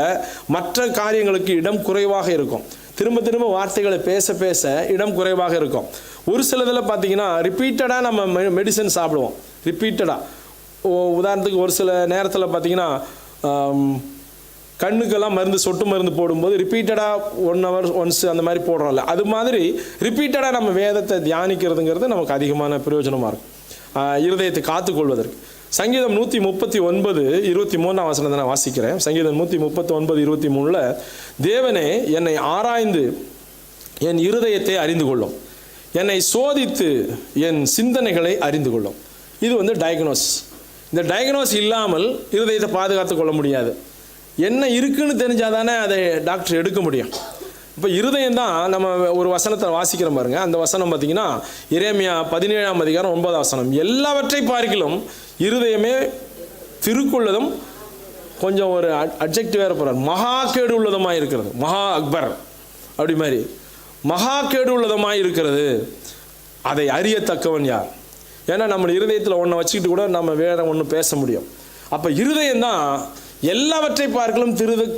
மற்ற காரியங்களுக்கு இடம் குறைவாக இருக்கும். திரும்ப வார்த்தைகளை பேச இடம் குறைவாக இருக்கும். ஒரு சிலதில் பார்த்தீங்கன்னா ரிப்பீட்டடாக நம்ம மெடிசன் சாப்பிடுவோம். உதாரணத்துக்கு ஒரு சில நேரத்தில் பார்த்தீங்கன்னா கண்ணுக்கெல்லாம் சொட்டு மருந்து போடும்போது ரிப்பீட்டடாக 1 hour ஒன்ஸ் அந்த மாதிரி போடுறோம்ல, அது மாதிரி ரிப்பீட்டடாக நம்ம வேதத்தை தியானிக்கிறதுங்கிறது நமக்கு அதிகமான பிரயோஜனமாக இருக்கும் இருதயத்தை காத்துக்கொள்வதற்கு. சங்கீதம் 139:23 வசனத்தை நான் வாசிக்கிறேன். சங்கீதம் 139:23, தேவனே என்னை ஆராய்ந்து என் இருதயத்தை அறிந்து கொள்ளும், என்னை சோதித்து என் சிந்தனைகளை அறிந்து கொள்ளும். இது டயக்னோஸ். இந்த டயக்னோஸ் இல்லாமல் இருதயத்தை பாதுகாத்து கொள்ள முடியாது. என்ன இருக்குன்னு தெரிஞ்சாதானே அதை டாக்டர் எடுக்க முடியும். இப்போ இருதயம் தான். நம்ம ஒரு வசனத்தை வாசிக்கிறோம் பாருங்க. அந்த வசனம் பார்த்தீங்கன்னா எரேமியா 17ஆம் அதிகாரம் 9ஆம் வசனம், எல்லாவற்றை பார்க்கிலும் இருதயமே திருக்குள்ளதும், கொஞ்சம் ஒரு அட்ஜெக்டிவ் வேறு போகிறார், மகா கேடு உள்ளதுமாக இருக்கிறது. மகா அக்பர் அப்படி மாதிரி மகா கேடு உள்ளதுமாக இருக்கிறது, அதை அறியத்தக்கவன் யார்? ஏன்னா நம்ம இருதயத்தில் ஒன்றை வச்சுக்கிட்டு கூட நம்ம வேற ஒன்று பேச முடியும். அப்போ இருதயம்தான் எல்லாவற்றை பார்க்கலும்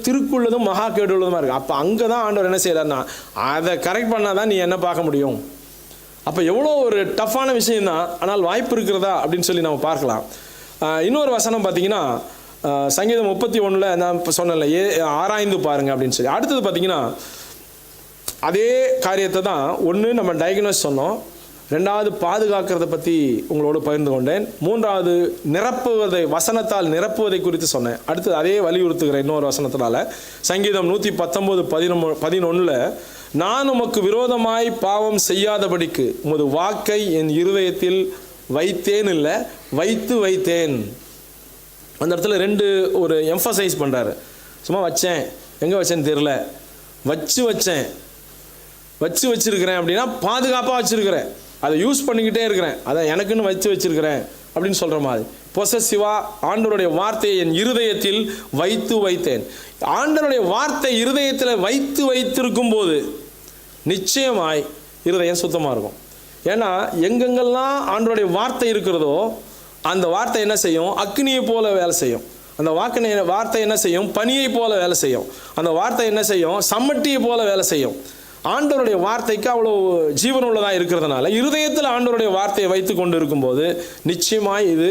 திருக்குள்ளதும் மகா கேடு உள்ளதுமா இருக்கு. அப்போ அங்கே தான் ஆண்டவர் என்ன செய்யறாருன்னா, அதை கரெக்ட் பண்ணால் தான் நீ என்ன பார்க்க முடியும். அப்போ எவ்வளோ ஒரு டஃப்பான விஷயம்தான், ஆனால் வாய்ப்பு இருக்கிறதா அப்படின்னு சொல்லி நம்ம பார்க்கலாம். இன்னொரு வசனம் பார்த்தீங்கன்னா சங்கீதம் 31 நான் இப்போ சொன்னேன்ல, ஆராய்ந்து பாருங்க அப்படின்னு சொல்லி. அடுத்தது பார்த்தீங்கன்னா அதே காரியத்தை தான், ஒன்று நம்ம டயக்னோஸ் சொன்னோம், ரெண்டாவது பாதுகாக்கிறத பற்றி உங்களோடு பகிர்ந்து கொண்டேன். மூன்றாவது வசனத்தால் நிரப்புவதை குறித்து சொன்னேன். அடுத்து அதே வலியுறுத்துகிற இன்னொரு வசனத்தினால சங்கீதம் 119:11 நான் உமக்கு விரோதமாய் பாவம் செய்யாதபடிக்கு உமது வாக்கை என் இருதயத்தில் வைத்தேன், இல்லை வைத்தேன். அந்த இடத்துல ஒரு எம்ஃபசைஸ் பண்ணுறாரு. சும்மா வச்சேன், எங்கே வச்சேன்னு தெரியல, வச்சிருக்கிறேன் அப்படின்னா பாதுகாப்பாக வச்சிருக்கிறேன், அதை யூஸ் பண்ணிக்கிட்டே இருக்கிறேன், அதை எனக்குன்னு வச்சிருக்கிறேன் அப்படின்னு சொல்கிற மாதிரி. பொசசிவாக ஆண்டவருடைய வார்த்தையை என் இருதயத்தில் வைத்தேன். ஆண்டவருடைய வார்த்தை இருதயத்தில் வைத்திருக்கும் போது நிச்சயமாய் இருதயம் சுத்தமாக இருக்கும். ஏன்னா எங்கெங்கெல்லாம் ஆண்டவருடைய வார்த்தை இருக்கிறதோ அந்த வார்த்தை என்ன செய்யும்? அக்னியை போல வேலை செய்யும். அந்த வார்த்தை என்ன செய்யும்? பனியை போல வேலை செய்யும். அந்த வார்த்தை என்ன செய்யும்? சம்மட்டியை போல வேலை செய்யும். ஆண்டவருடைய வார்த்தைக்கு அவ்வளோ ஜீவனுள்ளதாக இருக்கிறதுனால இருதயத்தில் ஆண்டவருடைய வார்த்தையை வைத்து கொண்டு இருக்கும்போது நிச்சயமாய் இது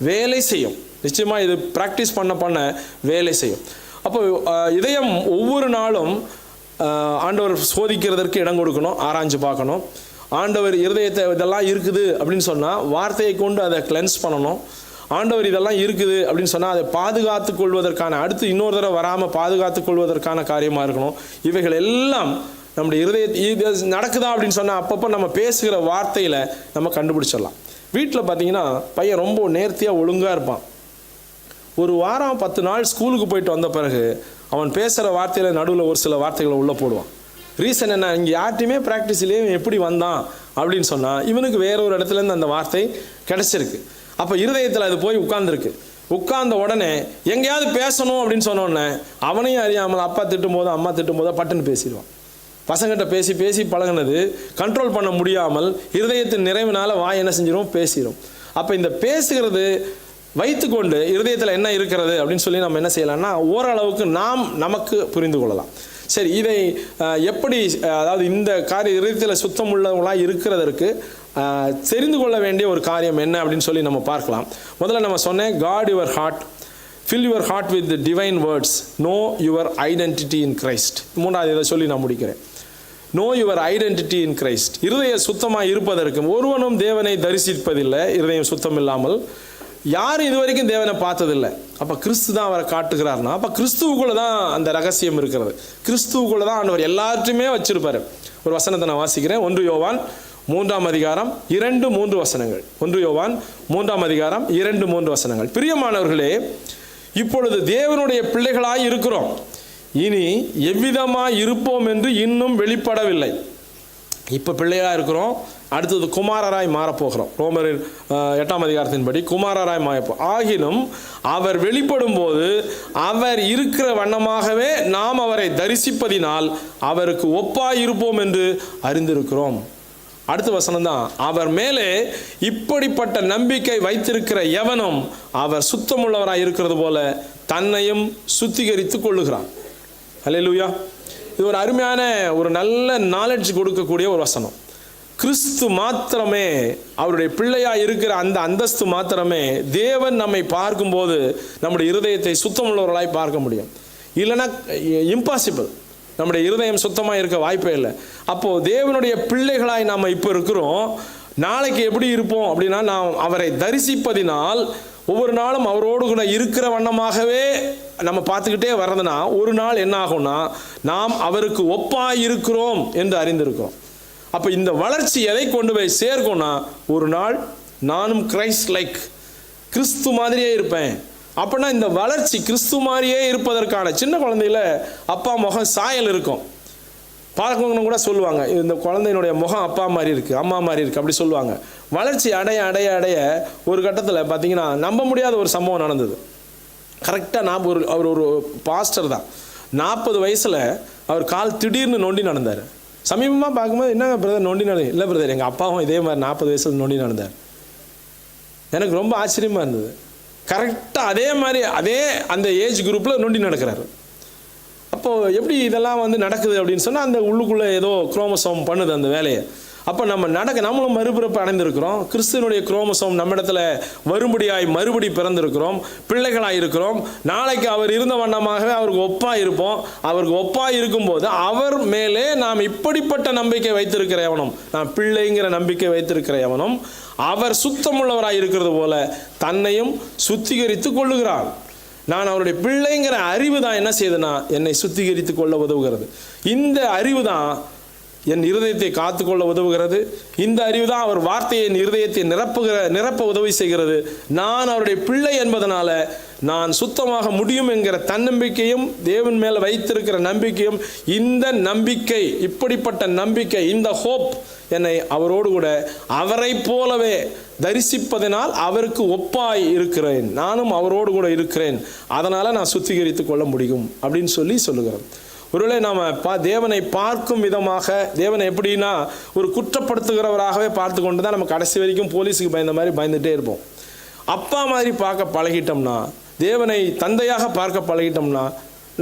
வேலை செய்யும். நிச்சயமாக இது ப்ராக்டிஸ் பண்ண வேலை செய்யும். அப்போ இதயம் ஒவ்வொரு நாளும் ஆண்டவர் சோதிக்கிறதற்கு இடம் கொடுக்கணும், ஆராய்ஞ்சு பார்க்கணும். ஆண்டவர் இருதயத்தை இதெல்லாம் இருக்குது அப்படின்னு சொன்னால் வார்த்தையை கொண்டு அதை கிளென்ஸ் பண்ணணும். ஆண்டவர் இதெல்லாம் இருக்குது அப்படின்னு சொன்னால் அதை பாதுகாத்து கொள்வதற்கான, அடுத்து இன்னொரு தடவை வராமல் பாதுகாத்து கொள்வதற்கான காரியமாக இருக்கணும். இவைகள் எல்லாம் நம்முடைய இது நடக்குதா அப்படின்னு சொன்னால் அப்பப்போ நம்ம பேசுகிற வார்த்தையில் நம்ம கண்டுபிடிச்சிடலாம். வீட்டில் பார்த்தீங்கன்னா பையன் ரொம்ப நேர்த்தியாக ஒழுங்காக இருப்பான். ஒரு வாரம் 10 நாள் ஸ்கூலுக்கு போயிட்டு வந்த பிறகு அவன் பேசுகிற வார்த்தையில் நடுவில் ஒரு சில வார்த்தைகளை உள்ளே போடுவான். ரீசன் என்ன? இங்கே யார்ட்டையுமே ப்ராக்டிஸ்லேயே எப்படி வந்தான் அப்படின்னு சொன்னால் இவனுக்கு வேற ஒரு இடத்துலேருந்து அந்த வார்த்தை கிடச்சிருக்கு. அப்போ இருதயத்தில் அது போய் உட்கார்ந்த உடனே எங்கேயாவது பேசணும் அப்படின்னு சொன்னோடனே அவனையும் அறியாமல் அப்பா திட்டும் போதோ அம்மா திட்டும் போதோ பட்டுன்னு பேசிடுவான். பசங்கிட்ட பேசி பழகினது கண்ட்ரோல் பண்ண முடியாமல் இருதயத்தின் நிறைவினால் வாய் என்ன செஞ்சிடும்? பேசிடும். அப்போ இந்த பேசுகிறது வைத்துக்கொண்டு இருதயத்தில் என்ன இருக்கிறது அப்படின்னு சொல்லி நம்ம என்ன செய்யலாம்னா ஓரளவுக்கு நமக்கு புரிந்து கொள்ளலாம். சரி, இதை எப்படி, அதாவது இந்த காரிய இருதயத்தில் சுத்தம் உள்ளவங்களாக இருக்கிறதற்கு தெரிந்து கொள்ள வேண்டிய ஒரு காரியம் என்ன அப்படின்னு சொல்லி நம்ம பார்க்கலாம். முதல்ல நம்ம சொன்னேன், guard your heart, fill your heart with divine words, know your identity in Christ. மூணாவது இதை சொல்லி நான் முடிக்கிறேன். Know your identity in Christ. இருதயம் சுத்தமாக இருப்பதற்கு ஒருவனும் தேவனை தரிசிப்பதில்லை இருதயம் சுத்தம் இல்லாமல். யாரும் இது வரைக்கும் தேவனை பார்த்ததில்லை. அப்போ கிறிஸ்து தான் அவரை காட்டுகிறார்னா அப்போ கிறிஸ்துவுக்குள்ள தான் அந்த ரகசியம் இருக்கிறது. கிறிஸ்துவுக்குள்ள தான் ஆண்டவர் எல்லாத்தையுமே வச்சிருப்பாரு. ஒரு வசனத்தை நான் வாசிக்கிறேன். 1 யோவான் 3:2-3 வசனங்கள். 1 யோவான் 3:2-3 வசனங்கள். பிரியமானவர்களே, இப்பொழுது தேவனுடைய பிள்ளைகளாய் இருக்கிறோம், இனி எவ்விதமாய் இருப்போம் என்று இன்னும் வெளிப்படவில்லை. இப்போ பிள்ளையாக இருக்கிறோம், அடுத்தது குமாரராய் மாறப்போகிறோம். ரோமர் 8 குமாரராய் மாறப்போம். ஆகிலும் அவர் வெளிப்படும் போது அவர் இருக்கிற வண்ணமாகவே நாம் அவரை தரிசிப்பதினால் அவருக்கு ஒப்பாய் இருப்போம் என்று அறிந்திருக்கிறோம். அடுத்த வசனம் தான், அவர் மேலே இப்படிப்பட்ட நம்பிக்கை வைத்திருக்கிற எவனும் அவர் சுத்தமுள்ளவராய் இருக்கிறது போல தன்னையும் சுத்திகரித்து கொள்ளுகிறான். அல்லேலூயா. இது ஒரு அருமையான, ஒரு நல்ல நாலெட்ஜ் கொடுக்கக்கூடிய ஒரு வசனம். கிறிஸ்து மாத்திரமே, அவருடைய பிள்ளையாக இருக்கிற அந்த அந்தஸ்து மாத்திரமே தேவன் நம்மை பார்க்கும்போது நம்முடைய இருதயத்தை சுத்தமுள்ளவர்களாய் பார்க்க முடியும். இல்லைன்னா இம்பாசிபிள், நம்முடைய இருதயம் சுத்தமாக இருக்க வாய்ப்பே இல்லை. அப்போது தேவனுடைய பிள்ளைகளாய் நாம் இப்போ இருக்கிறோம். நாளைக்கு எப்படி இருப்போம் அப்படின்னா, நாம் அவரை தரிசிப்பதினால் ஒவ்வொரு நாளும் அவரோடு கூட இருக்கிற வண்ணமாகவே நம்ம பார்த்துக்கிட்டே வர்றதுனா ஒரு நாள் என்ன ஆகும்னா நாம் அவருக்கு ஒப்பாய் இருக்கிறோம் என்று அறிந்திருக்கிறோம். அப்போ இந்த வளர்ச்சி எதை கொண்டு போய் சேர்க்கும்னா, ஒரு நாள் நானும் கிரைஸ்ட் லைக், கிறிஸ்து மாதிரியே இருப்பேன். அப்படின்னா இந்த வளர்ச்சி கிறிஸ்து மாதிரியே இருப்பதற்கான, சின்ன குழந்தையில அப்பா முகம் சாயல் இருக்கும், பார்க்கணும் கூட சொல்லுவாங்க, இந்த குழந்தையினுடைய முகம் அப்பா மாதிரி இருக்குது, அம்மா மாதிரி இருக்குது அப்படி சொல்லுவாங்க. வளர்ச்சி அடைய அடைய அடைய ஒரு கட்டத்தில் பார்த்தீங்கன்னா நம்ப முடியாத ஒரு சம்பவம் நடந்தது. கரெக்டாக அவர் ஒரு பாஸ்டர் தான். 40 வயசில் அவர் கால் திடீர்னு நொண்டி நடந்தார். சமீபமாக பார்க்கும்போது என்ன பிரதர் நொண்டி நடந்து, இல்லை பிரதர் எங்கள் அப்பாவும் இதே மாதிரி 40 வயசில் நொண்டி நடந்தார். எனக்கு ரொம்ப ஆச்சரியமாக இருந்தது. கரெக்டாக அதே மாதிரி அதே அந்த ஏஜ் குரூப்பில் நொண்டி நடக்கிறாரு. அப்போது எப்படி இதெல்லாம் நடக்குது அப்படின்னு சொன்னால், அந்த உள்ளுக்குள்ளே ஏதோ குரோமோசோம் பண்ணுது அந்த வேலையை. அப்போ நம்மளும் மறுபிறப்பு அடைந்திருக்கிறோம். கிறிஸ்துவனுடைய குரோமோசோம் நம்மிடத்துல வரும்படியாய் மறுபடி பிறந்திருக்கிறோம், பிள்ளைகளாக இருக்கிறோம். நாளைக்கு அவர் இருந்த வண்ணமாகவே அவருக்கு ஒப்பாக இருப்போம். அவருக்கு ஒப்பாக இருக்கும்போது அவர் மேலே நாம் இப்படிப்பட்ட நம்பிக்கை வைத்திருக்கிற எவனும், நான் பிள்ளைங்கிற நம்பிக்கை வைத்திருக்கிற எவனும் அவர் சுத்தமுள்ளவராக இருக்கிறது போல தன்னையும் சுத்திகரித்து கொள்ளுகிறான். நான் அவருடைய பிள்ளைங்கிற அறிவு தான் என்ன செய்யுதுன்னா என்னை சுத்திகரித்து கொள்ள உதவுகிறது. இந்த அறிவு தான் என் இருதயத்தை காத்துக்கொள்ள உதவுகிறது. இந்த அறிவு தான் அவர் வார்த்தையை என் இருதயத்தை நிரப்ப உதவி செய்கிறது. நான் அவருடைய பிள்ளை என்பதனால நான் சுத்தமாக முடியும் என்கிற தன்னம்பிக்கையும் தேவன் மேலே வைத்திருக்கிற நம்பிக்கையும், இந்த நம்பிக்கை, இப்படிப்பட்ட நம்பிக்கை, இந்த ஹோப் என்னை அவரோடு கூட அவரை போலவே தரிசிப்பதனால் அவருக்கு ஒப்பாய் இருக்கிறேன், நானும் அவரோடு கூட இருக்கிறேன், அதனால் நான் சுத்திகரித்து கொள்ள முடியும் அப்படின்னு சொல்லுகிறோம். ஒருவேளை நாம் தேவனை பார்க்கும் விதமாக, தேவனை எப்படின்னா ஒரு குற்றப்படுத்துகிறவராகவே பார்த்து கொண்டு தான் நம்ம கடைசி வரைக்கும் போலீஸுக்கு பயந்த மாதிரி பயந்துகிட்டே இருப்போம். அப்பா மாதிரி பார்க்க பழகிட்டோம்னா, தேவனை தந்தையாக பார்க்க பழகிட்டோம்னா,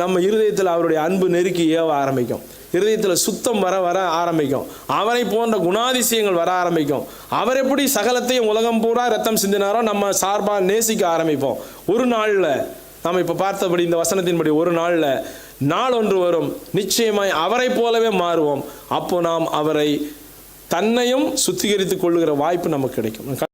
நம்ம இருதயத்தில் அவருடைய அன்பு நெருக்கி ஏவ ஆரம்பிக்கும். இருதயத்தில் சுத்தம் வர ஆரம்பிக்கும். அவரை போன்ற குணாதிசயங்கள் வர ஆரம்பிக்கும். அவர் எப்படி சகலத்தையும் உலகம் பூரா ரத்தம் சிந்தினாரோ நம்ம சார்பாக நேசிக்க ஆரம்பிப்போம். ஒரு நாளில் நாம் இப்போ பார்த்தபடி இந்த வசனத்தின்படி ஒரு நாளில் நாள் ஒன்று வரும், நிச்சயமாய் அவரை போலவே மாறுவோம். அப்போ நாம் அவரை தன்னையும் சுத்திகரித்து கொள்ளுகிற வாய்ப்பு நமக்கு கிடைக்கும்.